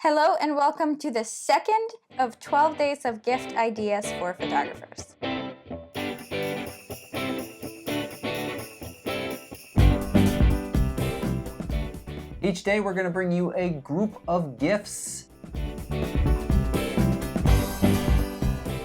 Hello and welcome to the second of 12 days of gift ideas for photographers. Each day we're going to bring you a group of gifts.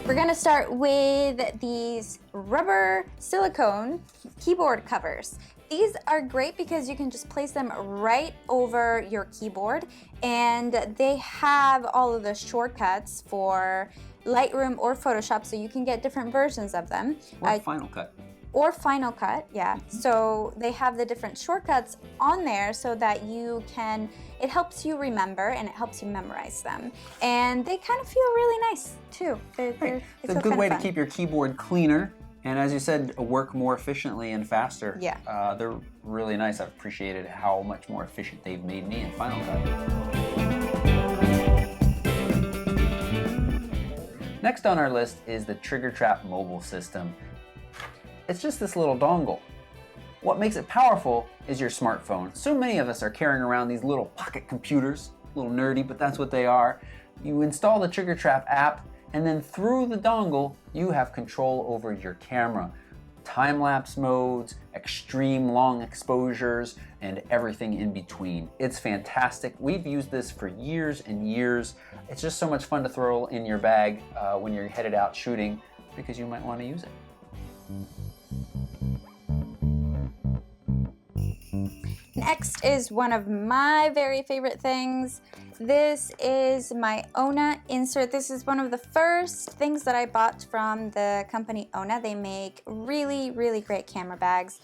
We're going to start with these rubber silicone keyboard covers. These are great because you can just place them right over your keyboard, and they have all of the shortcuts for Lightroom or Photoshop, so you can get different versions of them. Or Final Cut. Or Final Cut, yeah. So they have the different shortcuts on there so that you can, it helps you remember and it helps you memorize them. And they kind of feel really nice too. It's a good way to keep your keyboard cleaner. And as you said, work more efficiently and faster. Yeah. They're really nice. I've appreciated how much more efficient they've made me in Final Cut. Next on our list is the TRIGGERTRAP mobile system. It's just this little dongle. What makes it powerful is your smartphone. So many of us are carrying around these little pocket computers, a little nerdy, but that's what they are. You install the TRIGGERTRAP app, and then through the dongle, you have control over your camera. Time-lapse modes, extreme long exposures, and everything in between. It's fantastic. We've used this for years and years. It's just so much fun to throw in your bag when you're headed out shooting because you might want to use it. Next is one of my very favorite things. This is my ONA insert. This is one of the first things that I bought from the company ONA. They make really, really great camera bags.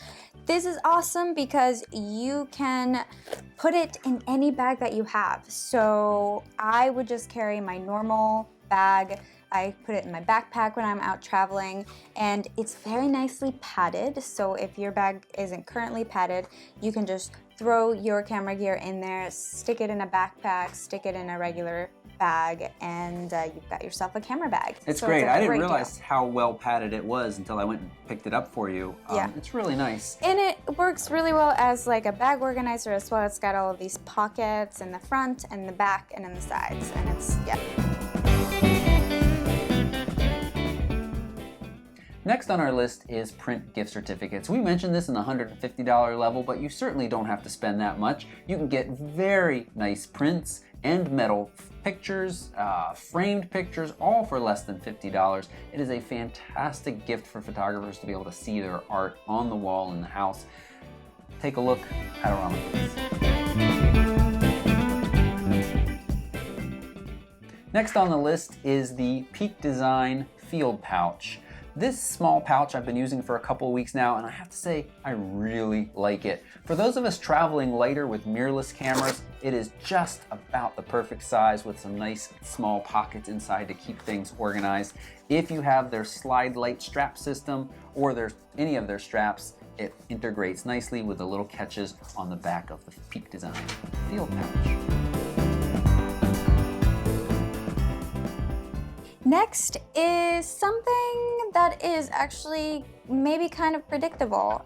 This is awesome because you can put it in any bag that you have. So I would just carry my normal bag. I put it in my backpack when I'm out traveling, and it's very nicely padded. So if your bag isn't currently padded, you can just throw your camera gear in there, stick it in a backpack, stick it in a regular bag, and you've got yourself a camera bag. It's great. I didn't realize how well padded it was until I went and picked it up for you. Yeah. It's really nice. And it works really well as like a bag organizer as well. It's got all of these pockets in the front and the back and in the sides, and it's, yeah. Next on our list is print gift certificates. We mentioned this in the $150 level, but you certainly don't have to spend that much. You can get very nice prints and metal pictures, framed pictures, all for less than $50. It is a fantastic gift for photographers to be able to see their art on the wall in the house. Take a look at ADORAMAPIX. Next on the list is the Peak Design Field Pouch. This small pouch I've been using for a couple of weeks now, and I have to say, I really like it. For those of us traveling lighter with mirrorless cameras, it is just about the perfect size with some nice small pockets inside to keep things organized. If you have their slide light strap system or any of their straps, it integrates nicely with the little catches on the back of the Peak Design Field Pouch. Next is something that is actually maybe kind of predictable,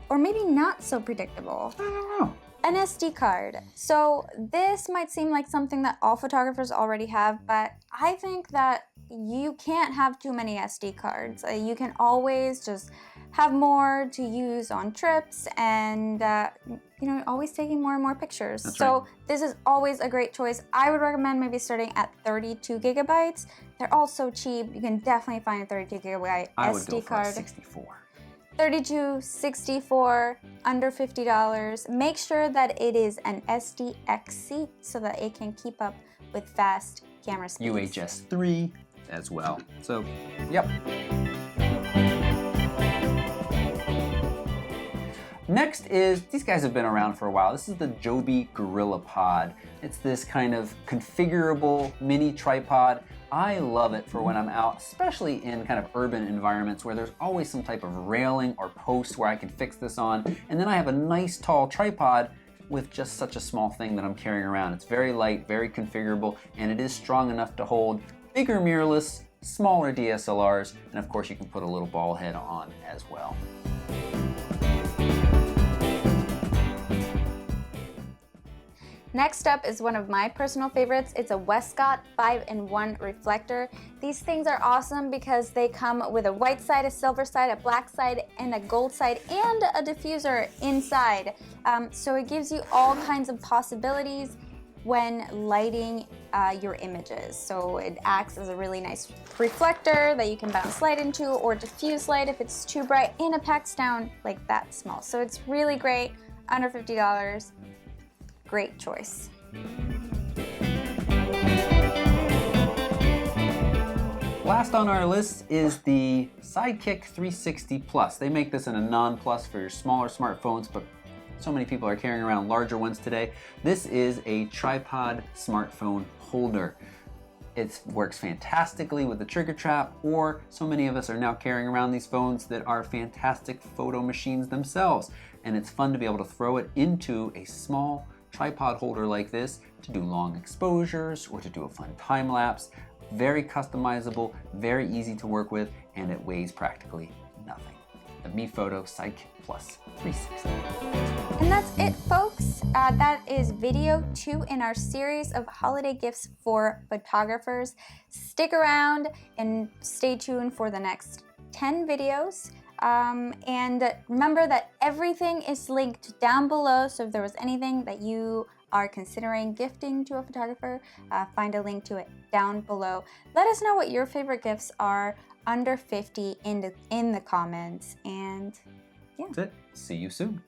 or maybe not so predictable. I don't know. An SD card. So this might seem like something that all photographers already have, but I think that you can't have too many SD cards. You can always just have more to use on trips, and you know, always taking more and more pictures. That's so right. This is always a great choice. I would recommend maybe starting at 32 gigabytes. They're all so cheap. You can definitely find a 32 gigabyte I would SD go for card. a 64. 32, 64, under $50. Make sure that it is an SDXC so that it can keep up with fast camera speeds. UHS 3 as well. So, yep. Next is, these guys have been around for a while. This is the JOBY GORILLAPOD. It's this kind of configurable mini tripod. I love it for when I'm out, especially in kind of urban environments where there's always some type of railing or post where I can fix this on. And then I have a nice tall tripod with just such a small thing that I'm carrying around. It's very light, very configurable, and it is strong enough to hold bigger mirrorless, smaller DSLRs, and of course you can put a little ball head on as well. Next up is one of my personal favorites. It's a WESTCOTT 5-in-1 reflector. These things are awesome because they come with a white side, a silver side, a black side, and a gold side, and a diffuser inside. So it gives you all kinds of possibilities when lighting your images. So it acts as a really nice reflector that you can bounce light into, or diffuse light if it's too bright, and it packs down like that small. So it's really great, under $50. Great choice. Last on our list is the SIDEKICK 360 Plus. They make this in a non-plus for your smaller smartphones, but so many people are carrying around larger ones today. This is a tripod smartphone holder. It works fantastically with the TRIGGERTRAP, or so many of us are now carrying around these phones that are fantastic photo machines themselves. And it's fun to be able to throw it into a small tripod holder like this to do long exposures or to do a fun time lapse. Very customizable, very easy to work with, and it weighs practically nothing. The MEFOTO SIDEKICK Plus 360. And that's it, folks. That is video 2 in our series of holiday gifts for photographers. Stick around and stay tuned for the next 10 videos. And remember that everything is linked down below, so if there was anything that you are considering gifting to a photographer, find a link to it down below. Let us know what your favorite gifts are under 50 in the comments, and yeah. That's it. See you soon.